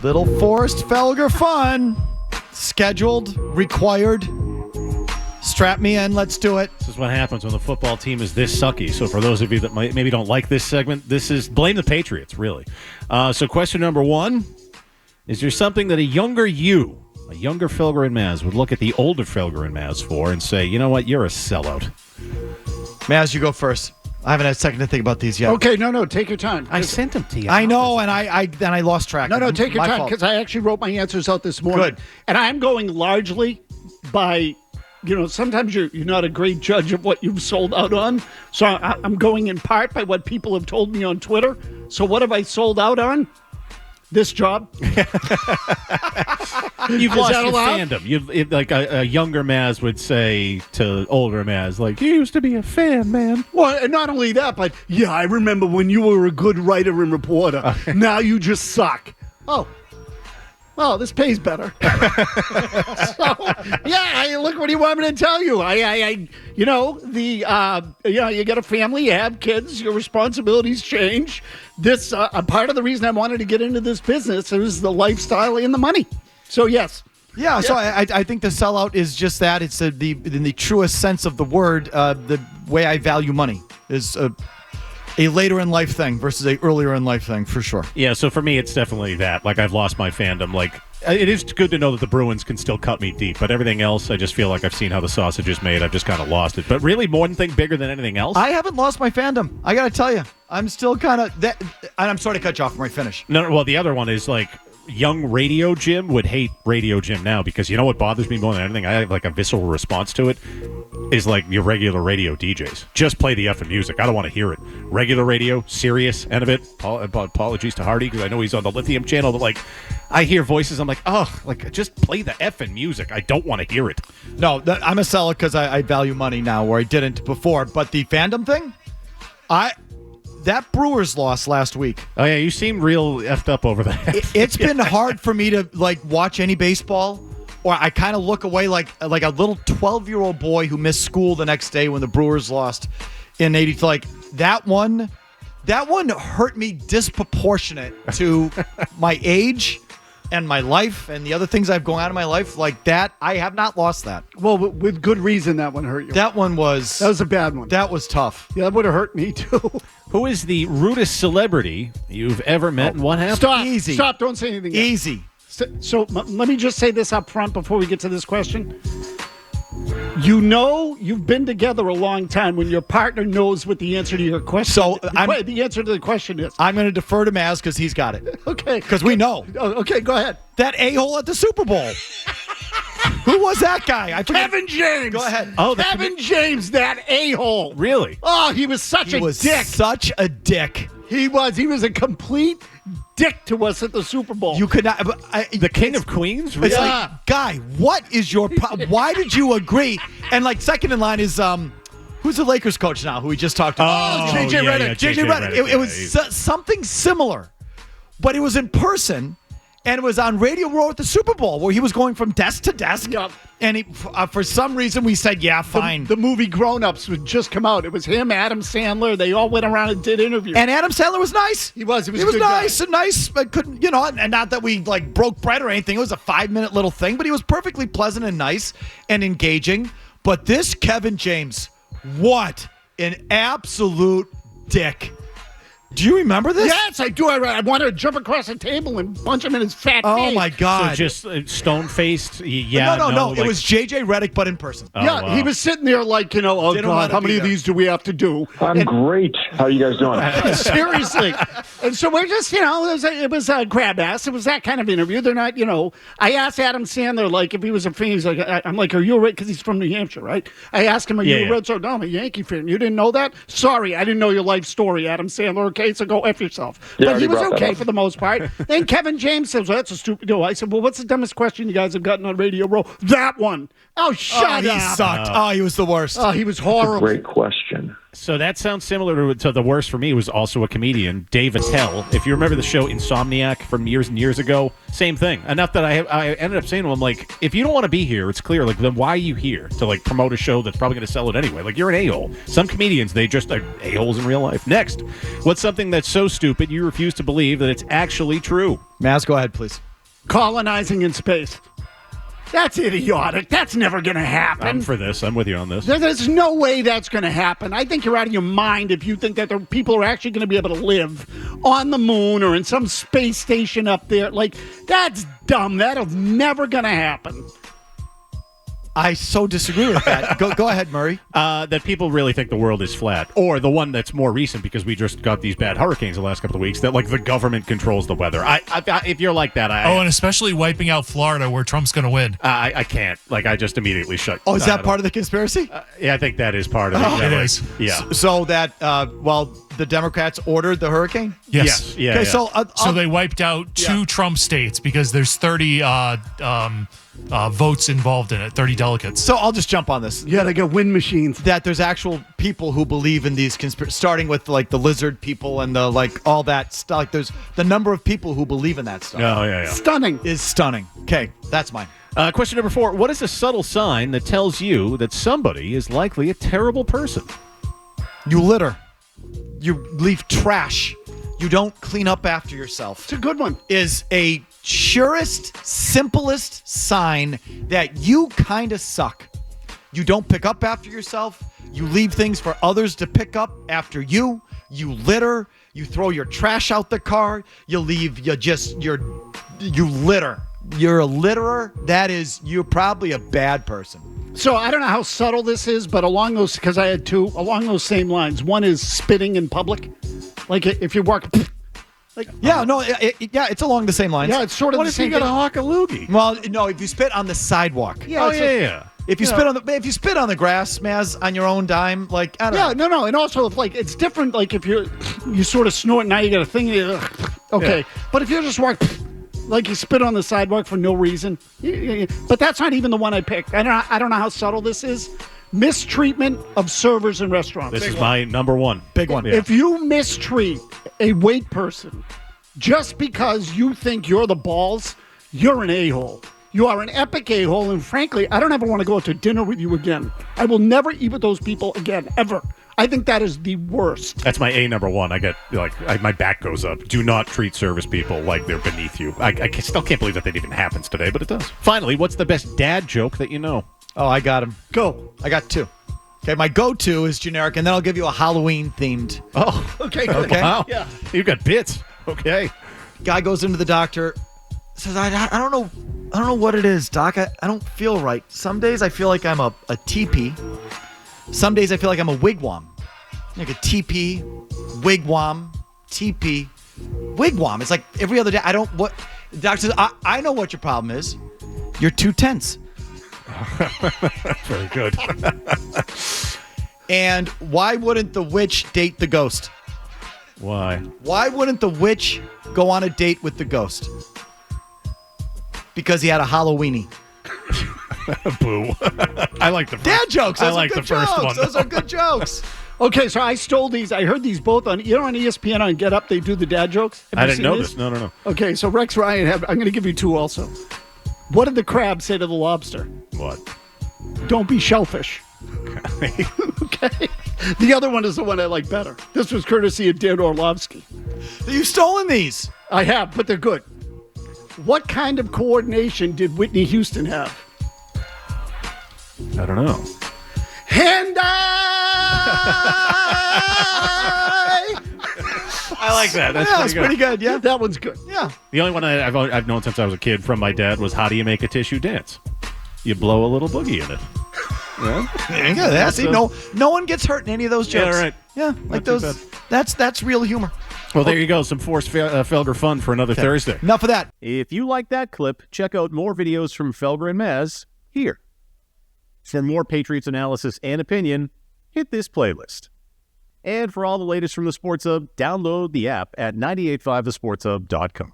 Little forced Felger fun. Scheduled, required. Strap me in. Let's do it. This is what happens when the football team is this sucky. So for those of you that maybe don't like this segment, this is blame the Patriots, really. So question number one, is there something that a younger Felger and Mazz would look at the older Felger and Mazz for and say, you know what, you're a sellout? Mazz, you go first. I haven't had a second to think about these yet. Okay, no, take your time. I sent them to you. I know, and I lost track. No, take your time, because I actually wrote my answers out this morning. Good. And I'm going largely by, sometimes you're not a great judge of what you've sold out on. So I'm going in part by what people have told me on Twitter. So what have I sold out on? This job. You've lost your fandom. Like a younger Mazz would say to older Mazz, like, you used to be a fan, man. Well, and not only that, but, yeah, I remember when you were a good writer and reporter. Now you just suck. Oh. Well, this pays better. Look, what do you want me to tell you? You get a family, you have kids, your responsibilities change. This, part of the reason I wanted to get into this business is the lifestyle and the money. So, yes. Yeah, so I think the sellout is just that. It's in the truest sense of the word, the way I value money is a later in life thing versus a earlier in life thing, for sure. Yeah, so for me, it's definitely that. Like, I've lost my fandom. Like, it is good to know that the Bruins can still cut me deep, but everything else, I just feel like I've seen how the sausage is made. I've just kind of lost it. But really, one thing bigger than anything else? I haven't lost my fandom. I got to tell you. I'm still kind of... And I'm sorry to cut you off before I finish. No, well, the other one is, like, young Radio Jim would hate Radio Jim now, because you know what bothers me more than anything? I have, like, a visceral response to it. Is like your regular radio DJs. Just play the effing music. I don't want to hear it. Regular radio, serious, end of it. Apologies to Hardy, because I know he's on the Lithium channel, but like, I hear voices, I'm like, just play the effing music. I don't want to hear it. No, I'm a seller because I value money now where I didn't before. But the fandom thing, that Brewers loss last week. Oh, yeah, you seem real effed up over that. It's been hard for me to like watch any baseball. Or I kind of look away like a little 12-year-old boy who missed school the next day when the Brewers lost in 80. Like that one hurt me disproportionate to my age and my life and the other things I've going on in my life. Like that, I have not lost that. Well, with good reason that one hurt you. That was a bad one. That was tough. Yeah, that would have hurt me too. Who is the rudest celebrity you've ever met, and what happened? Stop. Easy. Stop. Don't say anything yet. Easy. So let me just say this up front before we get to this question. You've been together a long time when your partner knows what the answer to your question. So the answer to the question is. I'm going to defer to Mazz because he's got it. Okay. Because we know. Oh, okay, go ahead. That a-hole at the Super Bowl. Who was that guy? Kevin James. Go ahead. Oh, Kevin James, that a-hole. Really? Oh, he was such a dick. Such a dick. He was a complete dick to us at the Super Bowl. You could not. The King of Queens? Really? It's like, guy, what is your problem? Why did you agree? And like second in line is who's the Lakers coach now? Who we just talked about? JJ Redick. JJ Redick. It was something similar, but it was in person. And it was on Radio Row at the Super Bowl where he was going from desk to desk. Yep. And for some reason we said, yeah, fine. The movie Grown Ups would just come out. It was him, Adam Sandler. They all went around and did interviews. And Adam Sandler was nice. He was nice guy. And nice. But couldn't, and not that we like broke bread or anything. It was a 5-minute little thing, but he was perfectly pleasant and nice and engaging. But this Kevin James, what an absolute dick. Do you remember this? Yes, I do. I want to jump across the table and punch him in his fat face. Oh, my God. So just stone-faced? Yeah. No. It was J.J. Redick, but in person. Oh, yeah, wow. He was sitting there like, oh, God, how many of these do we have to do? I'm great. How are you guys doing? Seriously. And so we're just, it was a grab ass. It was that kind of interview. They're not, I asked Adam Sandler, like, if he was a fan. He's like, I'm like, are you a Red? Because he's from New Hampshire, right? I asked him, are you a Red Sox? No, I'm a Yankee fan. You didn't know that? Sorry, I didn't know your life story, Adam Sandler. Okay, so go F yourself. Yeah, but he was okay for the most part. Then Kevin James says, well, that's a stupid deal. I said, well, what's the dumbest question you guys have gotten on Radio Row? That one. Oh, shut up. He sucked. Oh, he was the worst. Oh, he was horrible. Great question. So that sounds similar to the worst for me was also a comedian, Dave Attell. If you remember the show Insomniac from years and years ago, same thing. Enough that I ended up saying to him, like, if you don't want to be here, it's clear, like, then why are you here? To, like, promote a show that's probably going to sell it anyway. Like, you're an a-hole. Some comedians, they just are a-holes in real life. Next, what's something that's so stupid you refuse to believe that it's actually true? Mazz, go ahead, please. Colonizing in space. That's idiotic. That's never going to happen. I'm for this. I'm with you on this. There's no way that's going to happen. I think you're out of your mind if you think that the people are actually going to be able to live on the moon or in some space station up there. Like, that's dumb. That'll never going to happen. I so disagree with that. Go ahead, Murray. That people really think the world is flat. Or the one that's more recent, because we just got these bad hurricanes the last couple of weeks, that like the government controls the weather. If you're like that, and especially wiping out Florida where Trump's going to win. I can't. Like, I just immediately shut. Oh, is that part of the conspiracy? Yeah, I think that is part of it. It is. Yeah. So that, the Democrats ordered the hurricane? Yes. Yeah. Okay, yeah. So they wiped out two Trump states because there's 30 votes involved in it, 30 delegates. So I'll just jump on this. Yeah, they got wind machines. That there's actual people who believe in these starting with like the lizard people and the like all that stuff. Like there's the number of people who believe in that stuff. Oh, yeah. Stunning. Is stunning. Okay, that's mine. Question number 4. What is a subtle sign that tells you that somebody is likely a terrible person? You litter. You leave trash. You don't clean up after yourself. It's a good one. Is a surest, simplest sign that you kind of suck. You don't pick up after yourself. You leave things for others to pick up after you. You litter. You throw your trash out the car. You leave. You litter. You're a litterer. You're probably a bad person. So I don't know how subtle this is, but along those same lines. One is spitting in public. Like if you walk, like it's along the same lines. yeah, it's sort of What the if you same got a thing. hawk a loogie? Well, no, if you spit on the sidewalk. Yeah, it's like- If you spit on the grass, Mazz, on your own dime, like I don't know. No, and also if like it's different. Like if you sort of snort, now you got a thing. Okay, Yeah. but if you just walk, like you spit on the sidewalk for no reason, but that's not even the one I picked. I don't know how subtle this is. Mistreatment of servers in restaurants. This is my number 1. Big one. Yeah. If you mistreat a wait person just because you think you're the balls, you're an a-hole. You are an epic a-hole, and frankly, I don't ever want to go out to dinner with you again. I will never eat with those people again, ever. I think that is the worst. That's my number 1. I get my back goes up. Do not treat service people like they're beneath you. I still can't believe that even happens today, but it does. Finally, what's the best dad joke that you know? Oh, I got him. Go. I got 2. Okay, my go-to is generic, and then I'll give you a Halloween-themed. Oh, Okay, good. Okay. wow. Yeah. You got bits. Okay. Guy goes into the doctor, says, I don't know what it is, doc. I don't feel right. Some days I feel like I'm a teepee. Some days I feel like I'm a wigwam. Like a teepee, wigwam, teepee, wigwam. It's like every other day. The doctor says, I know what your problem is. You're too tense. Very good. And why wouldn't the witch date the ghost? Why? Why wouldn't the witch go on a date with the ghost? Because he had a Halloweenie. Boo. I like the first. Dad jokes. Those I like are good the first jokes. one. Those are good jokes. Okay, so I stole these. I heard these both on ESPN on Get Up. They do the dad jokes. Have I you didn't seen know these? this. No. Okay, so Rex Ryan, I'm going to give you 2 also. What did the crab say to the lobster? What? Don't be shellfish. Okay. The other one is the one I like better. This was courtesy of Dan Orlovsky. You've stolen these. I have, but they're good. What kind of coordination did Whitney Houston have? I don't know. Hand I like that. That's pretty good. Yeah. That one's good. Yeah. The only one I've known since I was a kid from my dad was, how do you make a tissue dance? You blow a little boogie in it. Yeah. See, no one gets hurt in any of those jokes. Yeah, right. Yeah, like Not too those. bad. That's real humor. Well, there you go. Some forced Felger fun for another Thursday. Enough of that. If you like that clip, check out more videos from Felger and Mazz here. For more Patriots analysis and opinion, hit this playlist. And for all the latest from the Sports Hub, download the app at 985thesportshub.com.